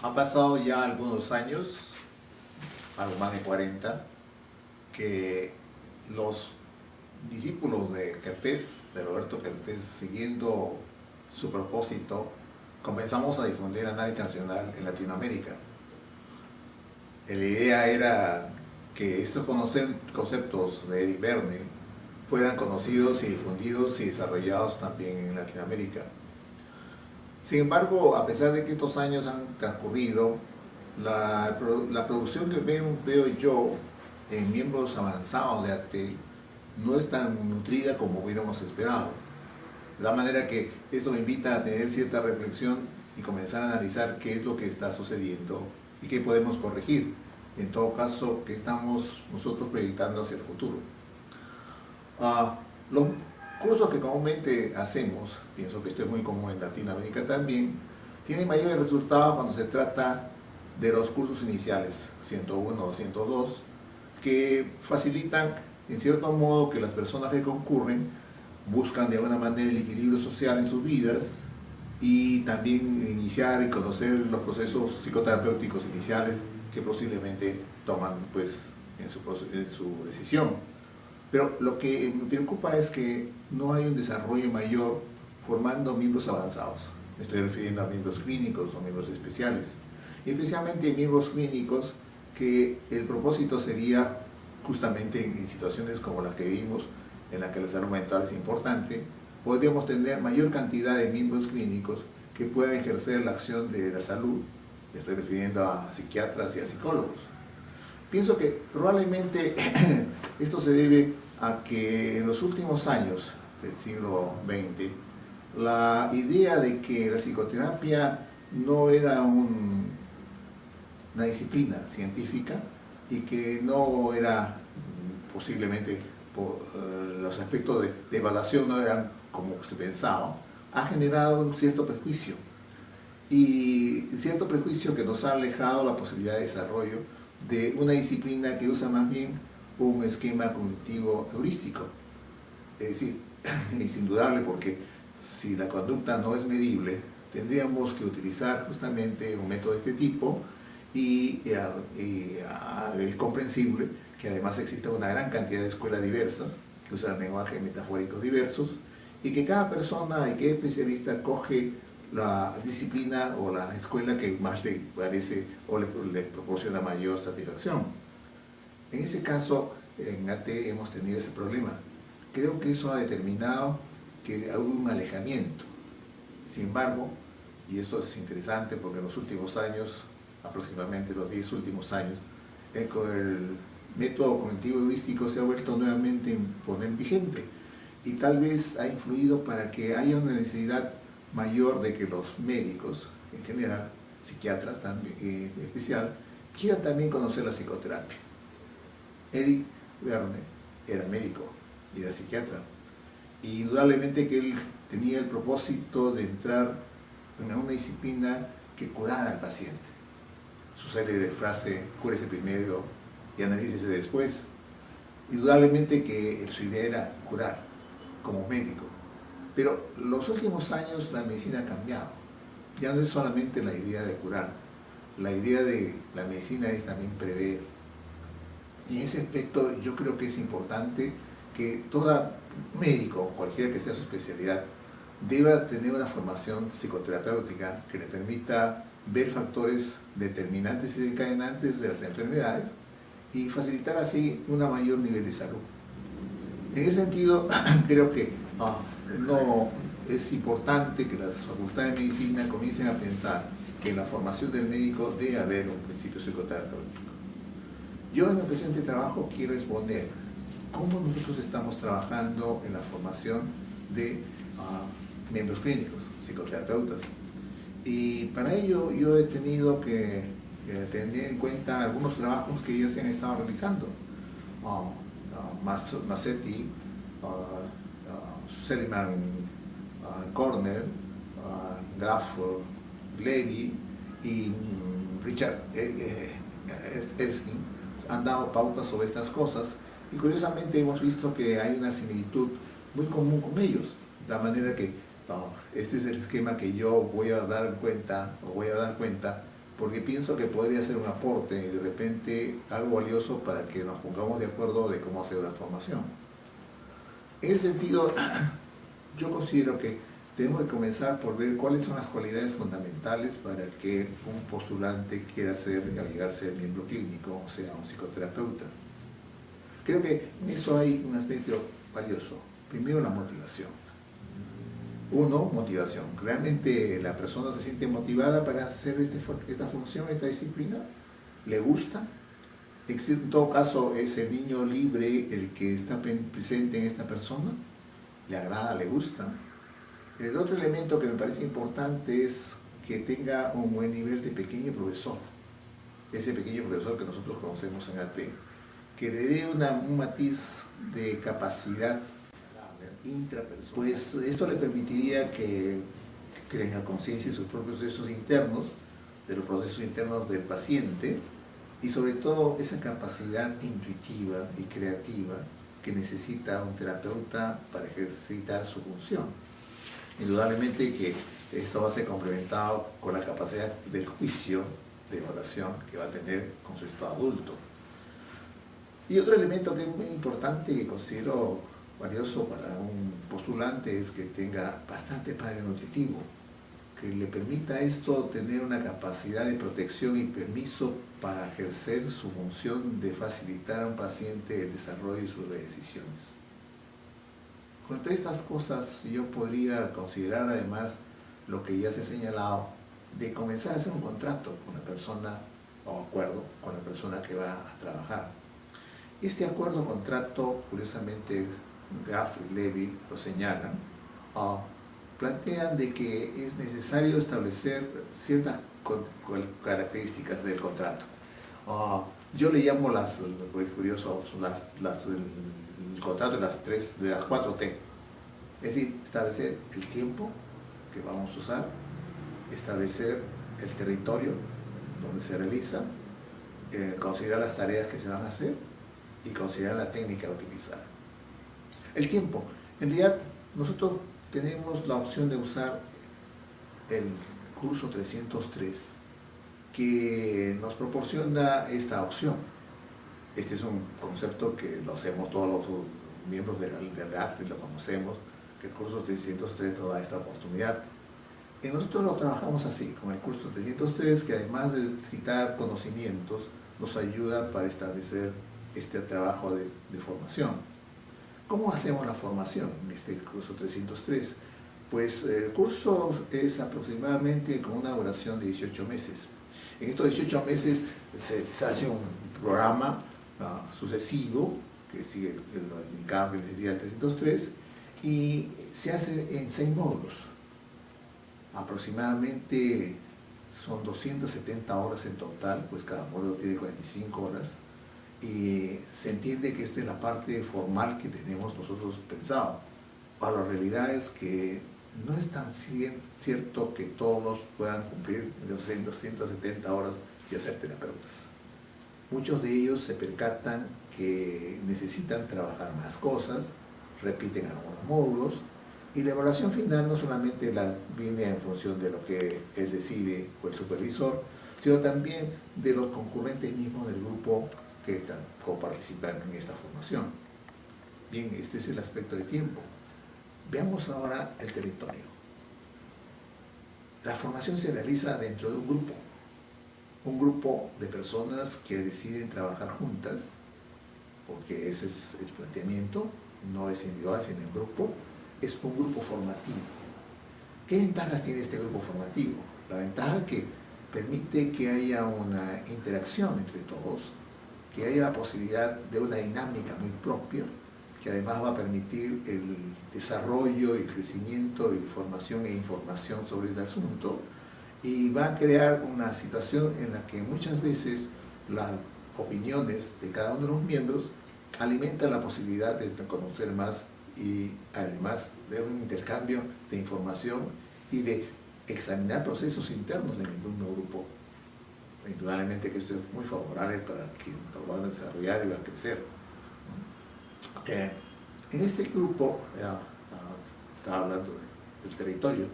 Han pasado ya algunos años, algo más de 40, que los discípulos de Kertész, de Roberto Kertész, siguiendo su propósito, comenzamos a difundir análisis internacional en Latinoamérica. La idea era que estos conceptos de Eric Berne fueran conocidos y difundidos y desarrollados también en Latinoamérica. Sin embargo, a pesar de que estos años han transcurrido, la producción que veo yo en miembros avanzados de ATEL no es tan nutrida como hubiéramos esperado. De la manera que esto me invita a tener cierta reflexión y comenzar a analizar qué es lo que está sucediendo y qué podemos corregir. En todo caso, qué estamos nosotros proyectando hacia el futuro. Los cursos que comúnmente hacemos, pienso que esto es muy común en Latinoamérica también, tienen mayores resultados cuando se trata de los cursos iniciales, 101 o 102, que facilitan en cierto modo que las personas que concurren buscan de alguna manera el equilibrio social en sus vidas y también iniciar y conocer los procesos psicoterapéuticos iniciales que posiblemente toman pues, en su decisión. Pero lo que me preocupa es que no hay un desarrollo mayor formando miembros avanzados. Me estoy refiriendo a miembros clínicos o miembros especiales. Y especialmente miembros clínicos que el propósito sería justamente en situaciones como las que vivimos, en las que la salud mental es importante, podríamos tener mayor cantidad de miembros clínicos que puedan ejercer la acción de la salud. Me estoy refiriendo a psiquiatras y a psicólogos. Pienso que probablemente esto se debe a que en los últimos años del siglo XX, la idea de que la psicoterapia no era una disciplina científica y que no era posiblemente los aspectos de evaluación no eran como se pensaba, ha generado un cierto prejuicio. Y cierto prejuicio que nos ha alejado la posibilidad de desarrollo de una disciplina que usa más bien un esquema cognitivo heurístico. Es decir, es indudable porque si la conducta no es medible, tendríamos que utilizar justamente un método de este tipo y es comprensible que además exista una gran cantidad de escuelas diversas que usan lenguajes metafóricos diversos y que cada persona y cada especialista coge la disciplina o la escuela que más le parece o le proporciona mayor satisfacción. En ese caso, en AT hemos tenido ese problema. Creo que eso ha determinado que hubo un alejamiento. Sin embargo, y esto es interesante porque en los últimos años, aproximadamente los 10 últimos años, el método cognitivo heurístico se ha vuelto nuevamente vigente y tal vez ha influido para que haya una necesidad mayor de que los médicos, en general, psiquiatras también, en especial, quieran también conocer la psicoterapia. Eric Berne era médico y era psiquiatra, y indudablemente que él tenía el propósito de entrar en una disciplina que curara al paciente. Su célebre frase, cúrese primero y analícese después. Indudablemente que su idea era curar como médico. Pero los últimos años la medicina ha cambiado. Ya no es solamente la idea de curar. La idea de la medicina es también prever. Y en ese aspecto yo creo que es importante que todo médico, cualquiera que sea su especialidad, deba tener una formación psicoterapéutica que le permita ver factores determinantes y desencadenantes de las enfermedades y facilitar así un mayor nivel de salud. En ese sentido, creo que no es importante que las facultades de medicina comiencen a pensar que en la formación del médico debe haber un principio psicoterapéutico. Yo en el presente trabajo quiero exponer cómo nosotros estamos trabajando en la formación de miembros clínicos, psicoterapeutas. Y para ello yo he tenido que tener en cuenta algunos trabajos que ya se han estado realizando. Massetti, Seligman, Cornell, Graf, Levy y Richard Erskine han dado pautas sobre estas cosas y curiosamente hemos visto que hay una similitud muy común con ellos, de la manera que este es el esquema que yo voy a dar cuenta porque pienso que podría ser un aporte y de repente algo valioso para que nos pongamos de acuerdo de cómo hacer la formación. En ese sentido, yo considero que tenemos que comenzar por ver cuáles son las cualidades fundamentales para que un postulante quiera ser o llegar a ser miembro clínico, o sea, un psicoterapeuta. Creo que en eso hay un aspecto valioso. Primero, la motivación. Uno, motivación. ¿Realmente la persona se siente motivada para hacer esta función, esta disciplina? ¿Le gusta? En todo caso, ¿es el niño libre el que está presente en esta persona? ¿Le agrada, le gusta? El otro elemento que me parece importante es que tenga un buen nivel de pequeño profesor. Ese pequeño profesor que nosotros conocemos en AT, que le dé un matiz de capacidad intrapersonal. Pues esto le permitiría que tenga conciencia de sus propios procesos internos, de los procesos internos del paciente, y sobre todo esa capacidad intuitiva y creativa que necesita un terapeuta para ejercitar su función. Indudablemente que esto va a ser complementado con la capacidad del juicio, de evaluación que va a tener con su estado adulto. Y otro elemento que es muy importante y que considero valioso para un postulante es que tenga bastante padre nutritivo, que le permita esto tener una capacidad de protección y permiso para ejercer su función de facilitar a un paciente el desarrollo y sus decisiones. Con todas estas cosas yo podría considerar además lo que ya se ha señalado de comenzar a hacer un contrato con la persona o acuerdo con la persona que va a trabajar. Este acuerdo contrato, curiosamente, Graff y Levy lo señalan, plantean de que es necesario establecer ciertas características del contrato. Yo le llamo es curioso, el contrato de las 4T. Es decir, establecer el tiempo que vamos a usar, establecer el territorio donde se realiza, considerar las tareas que se van a hacer y considerar la técnica a utilizar. El tiempo. En realidad, nosotros tenemos la opción de usar el curso 303 que nos proporciona esta opción. Este es un concepto que lo hacemos todos los miembros del arte, lo conocemos, que el curso 303 nos da esta oportunidad. Y nosotros lo trabajamos así, con el curso 303, que además de citar conocimientos, nos ayuda para establecer este trabajo de formación. ¿Cómo hacemos la formación en este curso 303? Pues el curso es aproximadamente con una duración de 18 meses. En estos 18 meses se hace un programa sucesivo, que sigue el indicado que les decía el 303, y se hace en 6 módulos. Aproximadamente son 270 horas en total, pues cada módulo tiene 45 horas, y se entiende que esta es la parte formal que tenemos nosotros pensado. Ahora, la realidad es que no es tan cierto que todos puedan cumplir 270 horas y ser terapeutas. Muchos de ellos se percatan que necesitan trabajar más cosas, repiten algunos módulos, y la evaluación final no solamente viene en función de lo que él decide o el supervisor, sino también de los concurrentes mismos del grupo que participan en esta formación. Bien, este es el aspecto de tiempo. Veamos ahora el territorio. La formación se realiza dentro de un grupo de personas que deciden trabajar juntas, porque ese es el planteamiento, no es individual, sino en grupo, es un grupo formativo. ¿Qué ventajas tiene este grupo formativo? La ventaja que permite que haya una interacción entre todos, que haya la posibilidad de una dinámica muy propia, que además va a permitir el desarrollo y crecimiento de información e información sobre el asunto, y va a crear una situación en la que muchas veces las opiniones de cada uno de los miembros alimentan la posibilidad de conocer más y además de un intercambio de información y de examinar procesos internos del mismo grupo. Indudablemente que esto es muy favorable para quien lo va a desarrollar y va a crecer. En este grupo, estaba hablando del territorio,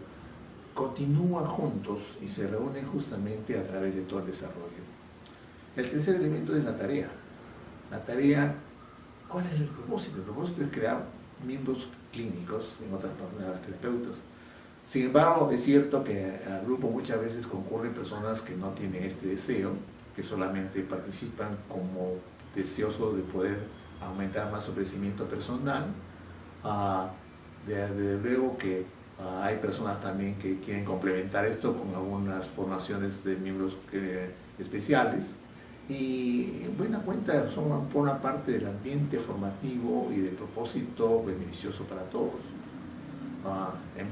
continúan juntos y se reúnen justamente a través de todo el desarrollo. El tercer elemento es la tarea. La tarea, ¿cuál es el propósito? El propósito es crear miembros clínicos, en otras palabras, terapeutas. Sin embargo, es cierto que al grupo muchas veces concurren personas que no tienen este deseo, que solamente participan como deseosos de poder aumentar más su crecimiento personal. Desde luego que hay personas también que quieren complementar esto con algunas formaciones de miembros especiales, y en buena cuenta forman parte del ambiente formativo y del propósito beneficioso para todos. En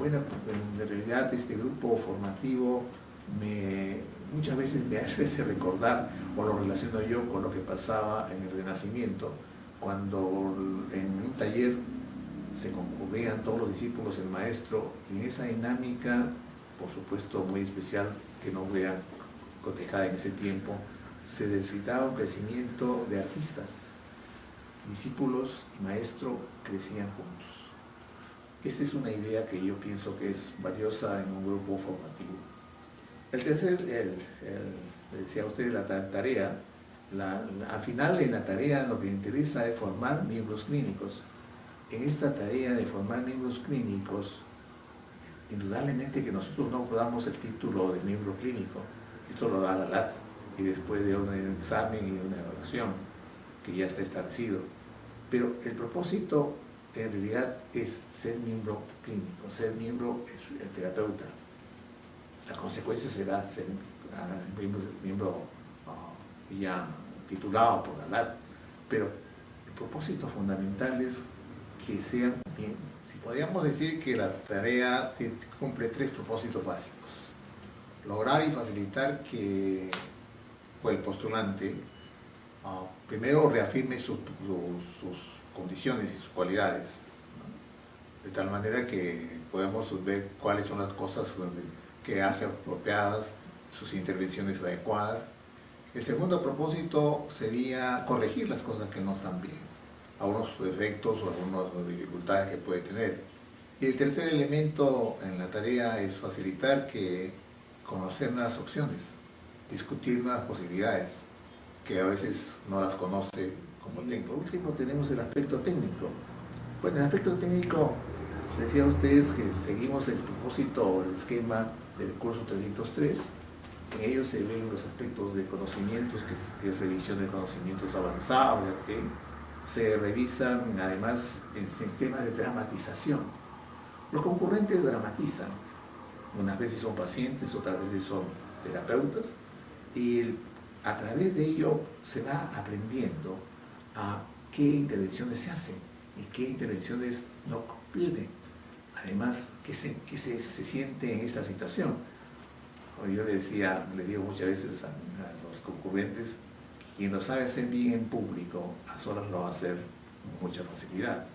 realidad este grupo formativo muchas veces me hace recordar, o lo relaciono yo con lo que pasaba en el Renacimiento, cuando en un taller se concurrían todos los discípulos, el maestro, y en esa dinámica, por supuesto muy especial, que no voy a cotejar en ese tiempo, se necesitaba un crecimiento de artistas. Discípulos y maestro crecían juntos. Esta es una idea que yo pienso que es valiosa en un grupo formativo. El tercer, decía usted, la tarea. Al final en la tarea lo que interesa es formar miembros clínicos. En esta tarea de formar miembros clínicos, indudablemente que nosotros no podamos el título de miembro clínico. Esto lo da la LAT, y después de un examen y una evaluación que ya está establecido. Pero el propósito en realidad es ser miembro clínico, ser miembro terapeuta. La consecuencia será ser miembro ya titulado por la LAT, pero el propósito fundamental es que sean bien. Si podríamos decir que la tarea cumple tres propósitos básicos: lograr y facilitar que el postulante primero reafirme sus condiciones y sus cualidades, ¿no? De tal manera que podamos ver cuáles son las cosas que hace apropiadas, sus intervenciones adecuadas. El segundo propósito sería corregir las cosas que no están bien, algunos defectos o algunas dificultades que puede tener. Y el tercer elemento en la tarea es facilitar que conocer nuevas opciones, discutir nuevas posibilidades, que a veces no las conoce como técnico. Por último tenemos el aspecto técnico. Bueno, el aspecto técnico, decía a ustedes que seguimos el propósito, el esquema del curso 303. En ellos se ven los aspectos de conocimientos, que es revisión de conocimientos avanzados, que se revisan además en temas de dramatización. Los concurrentes dramatizan, unas veces son pacientes, otras veces son terapeutas, y a través de ello se va aprendiendo a qué intervenciones se hacen y qué intervenciones no vienen. Además, qué se siente en esta situación. Yo les digo muchas veces a los concurrentes que quien lo sabe hacer bien en público, a solas lo va a hacer con mucha facilidad.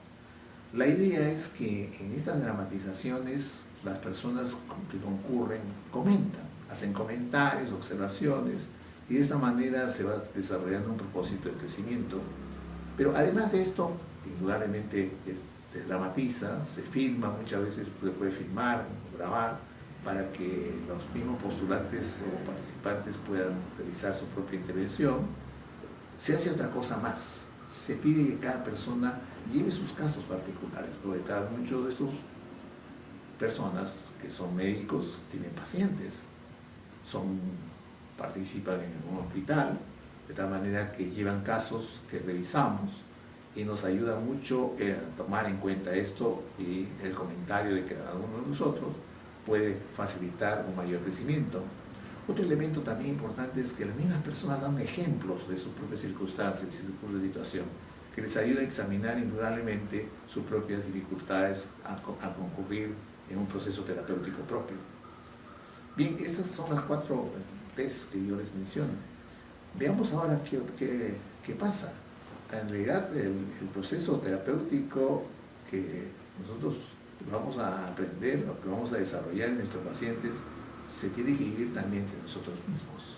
La idea es que en estas dramatizaciones las personas que concurren comentan, hacen comentarios, observaciones, y de esta manera se va desarrollando un propósito de crecimiento. Pero además de esto, indudablemente se dramatiza, se filma, muchas veces se puede filmar, grabar, para que los mismos postulantes o participantes puedan realizar su propia intervención. Se hace otra cosa más, se pide que cada persona lleve sus casos particulares, porque muchos de estos personas que son médicos tienen pacientes, participan en un hospital, de tal manera que llevan casos que revisamos y nos ayuda mucho a tomar en cuenta esto, y el comentario de cada uno de nosotros puede facilitar un mayor crecimiento. Otro elemento también importante es que las mismas personas dan ejemplos de sus propias circunstancias y su propia situación, que les ayuda a examinar indudablemente sus propias dificultades a concurrir en un proceso terapéutico propio. Bien, estas son las 4 P's que yo les menciono. Veamos ahora qué pasa. En realidad, el proceso terapéutico que nosotros vamos a aprender, lo que vamos a desarrollar en nuestros pacientes, se tiene que vivir también entre nosotros mismos.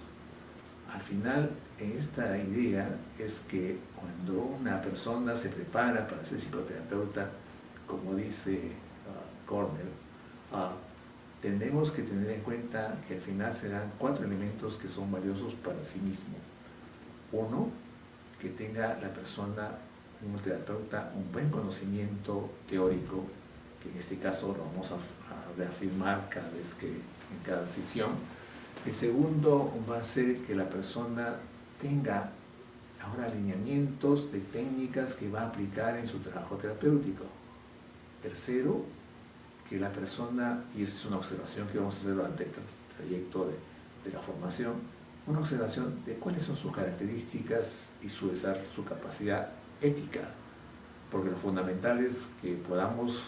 Al final, en esta idea es que cuando una persona se prepara para ser psicoterapeuta, como dice Cornell, tenemos que tener en cuenta que al final serán 4 elementos que son valiosos para sí mismo. Uno, que tenga la persona, un terapeuta, un buen conocimiento teórico, que en este caso lo vamos a reafirmar cada vez que en cada sesión. El segundo va a ser que la persona tenga ahora alineamientos de técnicas que va a aplicar en su trabajo terapéutico. Tercero, que la persona, y esta es una observación que vamos a hacer durante el trayecto de la formación, una observación de cuáles son sus características y su capacidad ética, porque lo fundamental es que podamos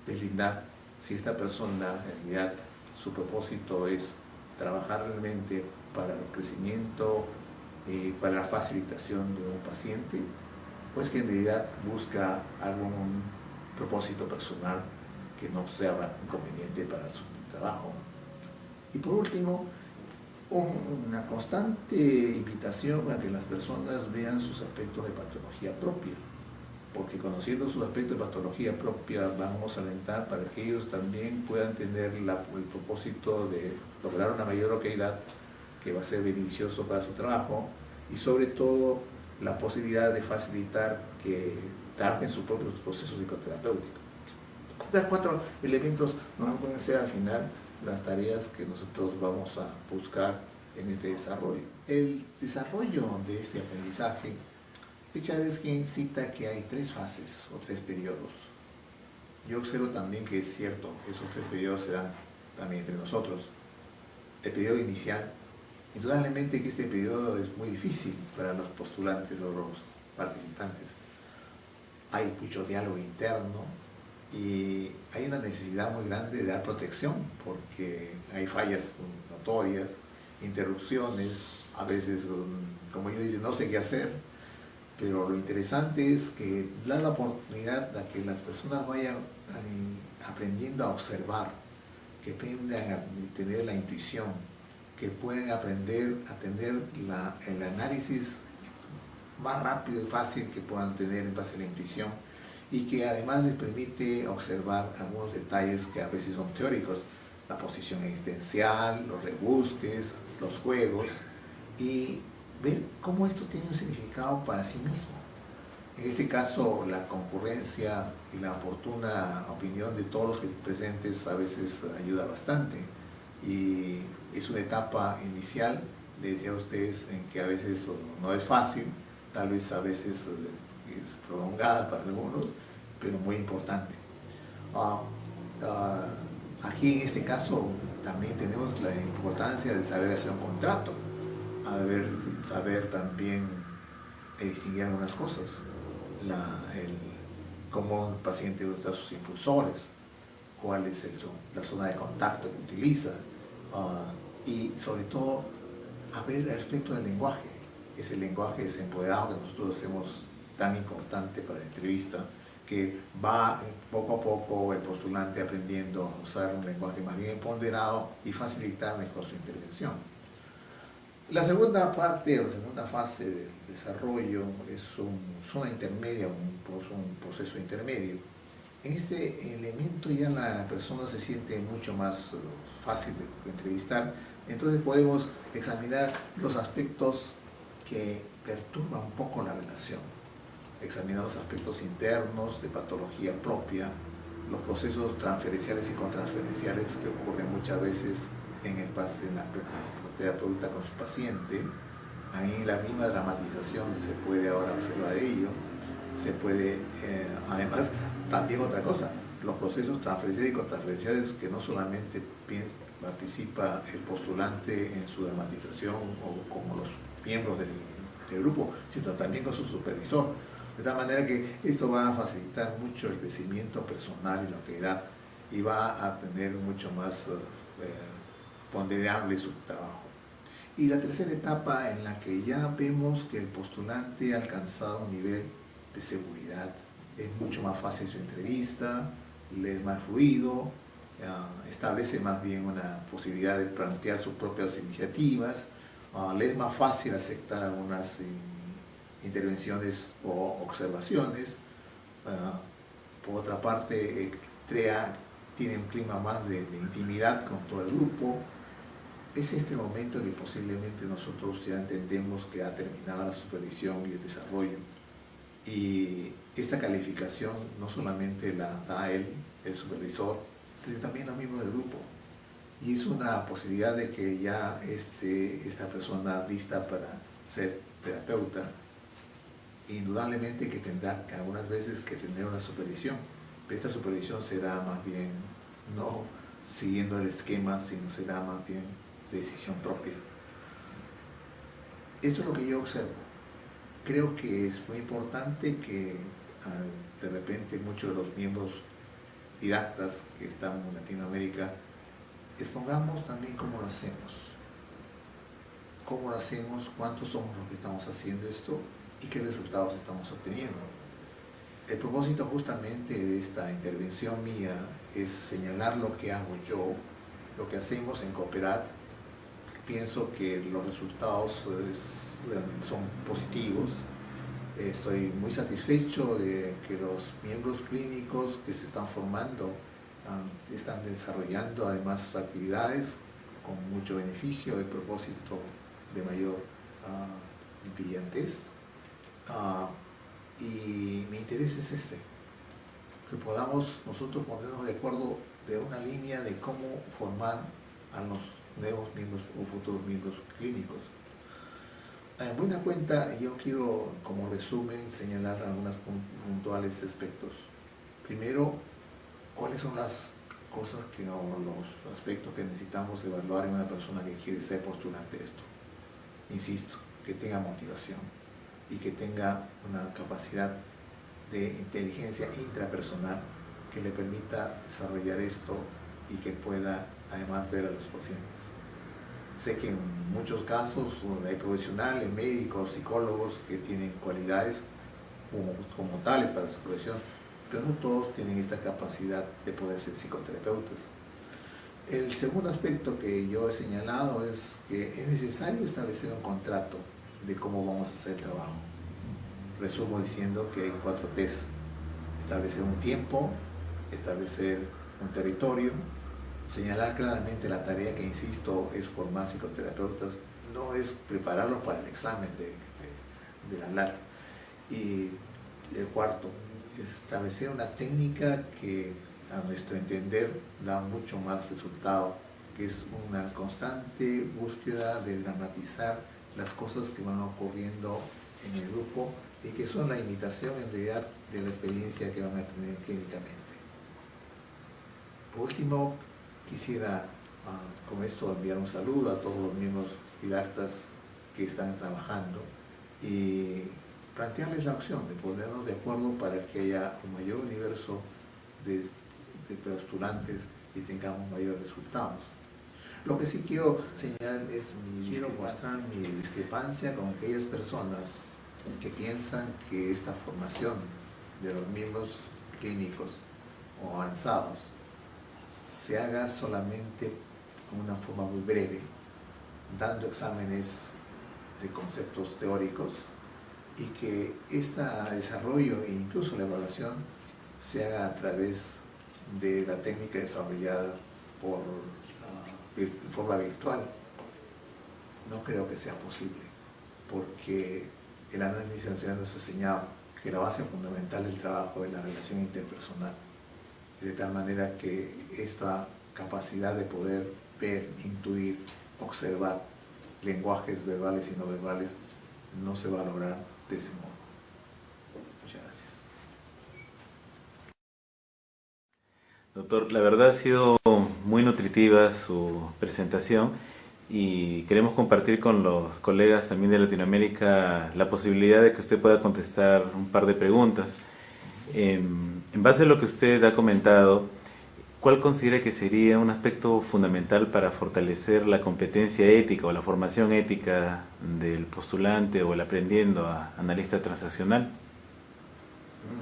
deslindar si esta persona en realidad su propósito es trabajar realmente para el crecimiento, para la facilitación de un paciente, pues que en realidad busca algún propósito personal que no sea inconveniente para su trabajo. Y por último, una constante invitación a que las personas vean sus aspectos de patología propia, porque conociendo sus aspectos de patología propia vamos a alentar para que ellos también puedan tener el propósito de lograr una mayor loqueidad que va a ser beneficioso para su trabajo, y sobre todo la posibilidad de facilitar que trabajen sus propios procesos psicoterapéuticos. Estos 4 elementos nos van a ser al final las tareas que nosotros vamos a buscar en este desarrollo. El desarrollo de este aprendizaje, Richard Dworkin cita que hay 3 fases o 3 periodos. Yo observo también que es cierto, esos 3 periodos se dan también entre nosotros. El periodo inicial, indudablemente que este periodo es muy difícil para los postulantes o los participantes. Hay mucho diálogo interno y hay una necesidad muy grande de dar protección porque hay fallas notorias, interrupciones, a veces, como yo digo, no sé qué hacer, pero lo interesante es que da la oportunidad a que las personas vayan aprendiendo a observar, que aprendan a tener la intuición, que pueden aprender a tener el análisis más rápido y fácil que puedan tener en base a la intuición, y que además les permite observar algunos detalles que a veces son teóricos, la posición existencial, los rebusques, los juegos, y ver cómo esto tiene un significado para sí mismo. En este caso, la concurrencia y la oportuna opinión de todos los presentes a veces ayuda bastante, y es una etapa inicial, les decía a ustedes, en que a veces no es fácil, tal vez a veces es prolongada para algunos, pero muy importante. Aquí en este caso también tenemos la importancia de saber hacer un contrato, saber también distinguir algunas cosas, cómo un paciente usa sus impulsores, cuál es la zona de contacto que utiliza, y sobre todo a ver respecto del lenguaje, ese lenguaje desempoderado que nosotros hacemos tan importante para la entrevista, que va poco a poco el postulante aprendiendo a usar un lenguaje más bien ponderado y facilitar mejor su intervención. La segunda parte o la segunda fase del desarrollo es zona intermedia, un proceso intermedio. En este elemento ya la persona se siente mucho más fácil de entrevistar, entonces podemos examinar los aspectos que perturban un poco la relación, examinar los aspectos internos de patología propia, los procesos transferenciales y contransferenciales que ocurren muchas veces en la terapeuta con su paciente. Ahí la misma dramatización se puede ahora observar ello. Se puede, además, también otra cosa, los procesos transferenciales y contransferenciales que no solamente participa el postulante en su dramatización o como los miembros del grupo, sino también con su supervisor. De tal manera que esto va a facilitar mucho el crecimiento personal y la autoridad, y va a tener mucho más ponderable su trabajo. Y la tercera etapa en la que ya vemos que el postulante ha alcanzado un nivel de seguridad, es mucho más fácil su entrevista, le es más fluido, establece más bien una posibilidad de plantear sus propias iniciativas, le es más fácil aceptar algunas intervenciones o observaciones. Por otra parte, tiene un clima más de intimidad con todo el grupo. Es este momento que posiblemente nosotros ya entendemos que ha terminado la supervisión y el desarrollo. Y esta calificación no solamente la da él, el supervisor, sino también los miembros del grupo. Y es una posibilidad de que ya esta persona lista para ser terapeuta, indudablemente que tendrá que algunas veces que tener una supervisión. Pero esta supervisión será más bien no siguiendo el esquema, sino será más bien de decisión propia. Esto es lo que yo observo. Creo que es muy importante que de repente muchos de los miembros didactas que están en Latinoamérica expongamos también cómo lo hacemos. Cómo lo hacemos, cuántos somos los que estamos haciendo esto y qué resultados estamos obteniendo. El propósito justamente de esta intervención mía es señalar lo que hago yo, lo que hacemos en Cooperat. Pienso que los resultados son positivos. Estoy muy satisfecho de que los miembros clínicos que se están formando están desarrollando además actividades con mucho beneficio, el propósito de mayor brillantez. Y mi interés es que podamos nosotros ponernos de acuerdo de una línea de cómo formar a los nuevos miembros o futuros miembros clínicos. En buena cuenta, yo quiero, como resumen, señalar algunos puntuales aspectos. Primero, cuáles son las cosas o los aspectos que necesitamos evaluar en una persona que quiere ser postulante de esto. Insisto, que tenga motivación y que tenga una capacidad de inteligencia intrapersonal que le permita desarrollar esto y que pueda además ver a los pacientes. Sé que en muchos casos hay profesionales, médicos, psicólogos que tienen cualidades como tales para su profesión, pero no todos tienen esta capacidad de poder ser psicoterapeutas. El segundo aspecto que yo he señalado es que es necesario establecer un contrato de cómo vamos a hacer el trabajo. Resumo diciendo que hay 4 T's: establecer un tiempo, establecer un territorio, señalar claramente la tarea que, insisto, es formar psicoterapeutas, no es prepararlos para el examen de la LAT. Y el cuarto, establecer una técnica que a nuestro entender da mucho más resultado, que es una constante búsqueda de dramatizar las cosas que van ocurriendo en el grupo y que son la imitación en realidad de la experiencia que van a tener clínicamente. Por último, quisiera con esto enviar un saludo a todos los miembros didactas que están trabajando y plantearles la opción de ponernos de acuerdo para que haya un mayor universo de postulantes y tengamos mayores resultados. Lo que sí quiero señalar es quiero mostrar mi discrepancia con aquellas personas que piensan que esta formación de los miembros clínicos o avanzados se haga solamente de una forma muy breve, dando exámenes de conceptos teóricos, y que este desarrollo e incluso la evaluación se haga a través de la técnica desarrollada de forma virtual. No creo que sea posible, porque el análisis institucional nos ha enseñado que la base fundamental del trabajo es la relación interpersonal, de tal manera que esta capacidad de poder ver, intuir, observar lenguajes verbales y no verbales no se va a lograr de ese modo. Muchas gracias. Doctor, la verdad ha sido muy nutritiva su presentación y queremos compartir con los colegas también de Latinoamérica la posibilidad de que usted pueda contestar un par de preguntas. En base a lo que usted ha comentado, ¿cuál considera que sería un aspecto fundamental para fortalecer la competencia ética o la formación ética del postulante o el aprendiendo a analista transaccional?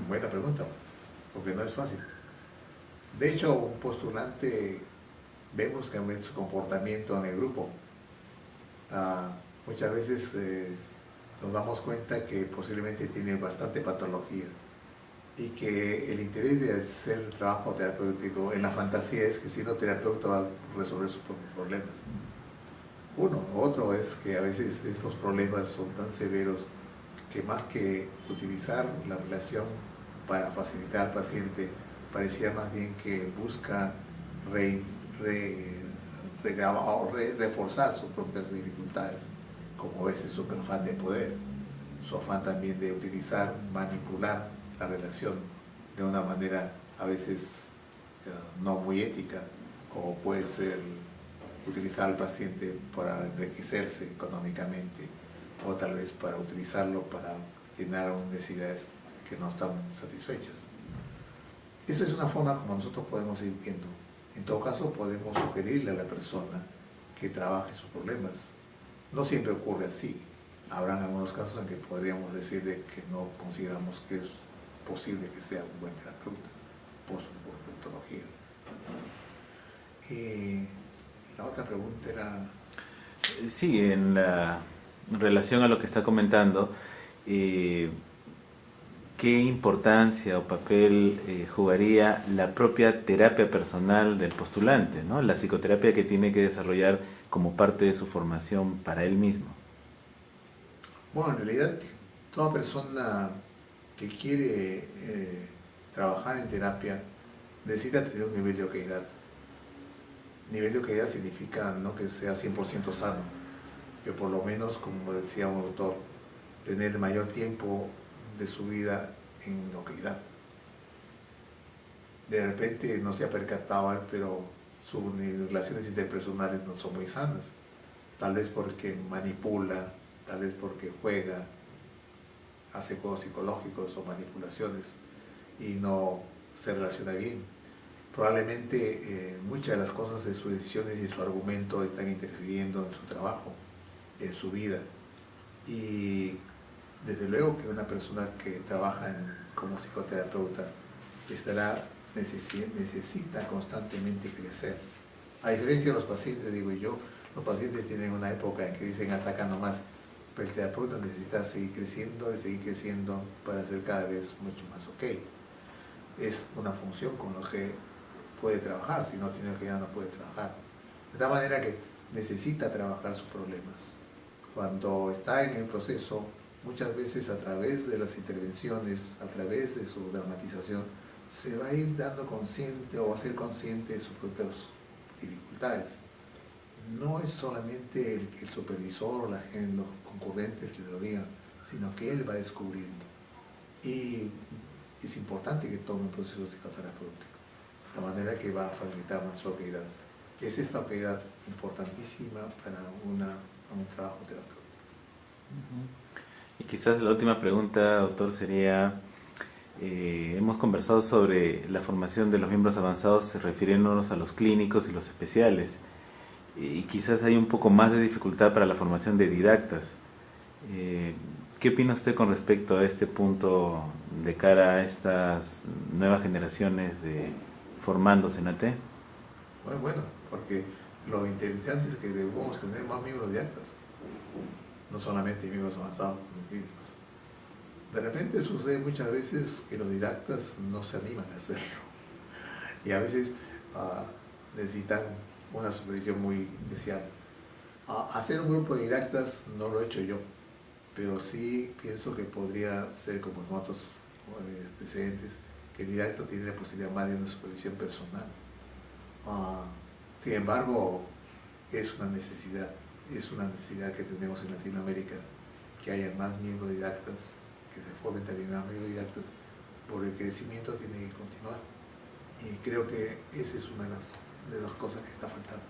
Buena pregunta, porque no es fácil. De hecho, un postulante, vemos que en su comportamiento en el grupo, muchas veces nos damos cuenta que posiblemente tiene bastante patología. y que el interés de hacer trabajo terapéutico en la fantasía es que siendo terapeuta va a resolver sus propios problemas. Uno, otro es que a veces estos problemas son tan severos que más que utilizar la relación para facilitar al paciente, parecía más bien que busca reforzar sus propias dificultades, como a veces su afán de poder, su afán también de utilizar, manipular la relación de una manera a veces no muy ética, como puede ser utilizar al paciente para enriquecerse económicamente o tal vez para utilizarlo para llenar necesidades que no están satisfechas. Esa es una forma como nosotros podemos ir viendo. En todo caso, podemos sugerirle a la persona que trabaje sus problemas. No siempre ocurre así. Habrán algunos casos en que podríamos decirle que no consideramos que es posible que sea un buen terapeuta por su metodología. La otra pregunta era... Sí, en relación a lo que está comentando, ¿qué importancia o papel jugaría la propia terapia personal del postulante, ¿no? La psicoterapia que tiene que desarrollar como parte de su formación para él mismo? Bueno, en realidad, toda persona que quiere trabajar en terapia necesita tener un nivel de okaydad. Nivel de okaydad significa no que sea 100% sano, que por lo menos, como decía un doctor, tener el mayor tiempo de su vida en okaydad. De repente no se ha percatado, pero sus relaciones interpersonales no son muy sanas. Tal vez porque manipula, tal vez porque juega, hace juegos psicológicos o manipulaciones y no se relaciona bien. Probablemente muchas de las cosas de sus decisiones y su argumento están interfiriendo en su trabajo, en su vida. Y desde luego que una persona que trabaja como psicoterapeuta necesita constantemente crecer. A diferencia de los pacientes, digo yo, los pacientes tienen una época en que dicen hasta acá nomás, pero el terapeuta necesita seguir creciendo y seguir creciendo para ser cada vez mucho más ok. Es una función con la que puede trabajar, si no tiene okaydad no puede trabajar. De tal manera que necesita trabajar sus problemas. Cuando está en el proceso, muchas veces a través de las intervenciones, a través de su dramatización, se va a ir dando consciente o va a ser consciente de sus propias dificultades. No es solamente el que el supervisor o los concurrentes le lo digan, sino que él va descubriendo. Y es importante que tome un proceso psicoterapéutico, de manera que va a facilitar más su okaydad. Es esta okaydad importantísima para un trabajo terapéutico. Y quizás la última pregunta, doctor, sería, hemos conversado sobre la formación de los miembros avanzados refiriéndonos a los clínicos y los especiales, y quizás hay un poco más de dificultad para la formación de didactas. ¿Qué opina usted con respecto a este punto de cara a estas nuevas generaciones de formándose en AT? Bueno, porque lo interesante es que debemos tener más miembros didactas, no solamente miembros avanzados como clínicos. De repente sucede muchas veces que los didactas no se animan a hacerlo y a veces necesitan una supervisión muy especial. Hacer un grupo de didactas no lo he hecho yo, pero sí pienso que podría ser como en otros antecedentes, que el didacta tiene la posibilidad más de una supervisión personal. Sin embargo, es una necesidad que tenemos en Latinoamérica, que haya más miembros didactas, que se formen también más miembros didactas, porque el crecimiento tiene que continuar. Y creo que esa es una de las cosas que está faltando,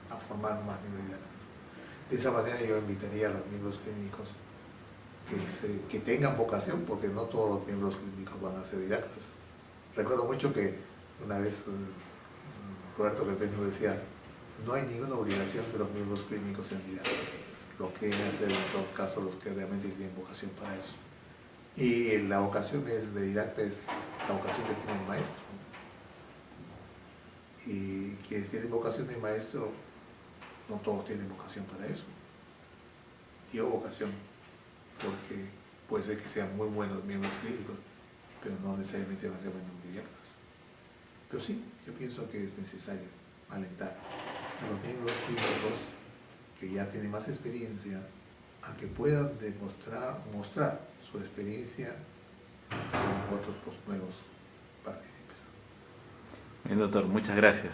a formar más miembros didactas. De esa manera yo invitaría a los miembros clínicos que tengan vocación, porque no todos los miembros clínicos van a ser didactas. Recuerdo mucho que una vez Roberto Cardeño decía, no hay ninguna obligación que los miembros clínicos sean didactas. Lo que quieren hacer en todo caso los que realmente tienen vocación para eso. Y la vocación de didacta es la vocación que tiene el maestro. Y quienes tienen vocación de maestro, no todos tienen vocación para eso. Digo vocación porque puede ser que sean muy buenos miembros clínicos, pero no necesariamente van a ser buenos gobiernos. Pero sí, yo pienso que es necesario alentar a los miembros clínicos que ya tienen más experiencia a que puedan mostrar su experiencia con otros nuevos partícipes. Bien, doctor, muchas gracias.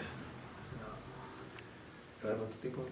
No. ¿Queda cuánto tiempo?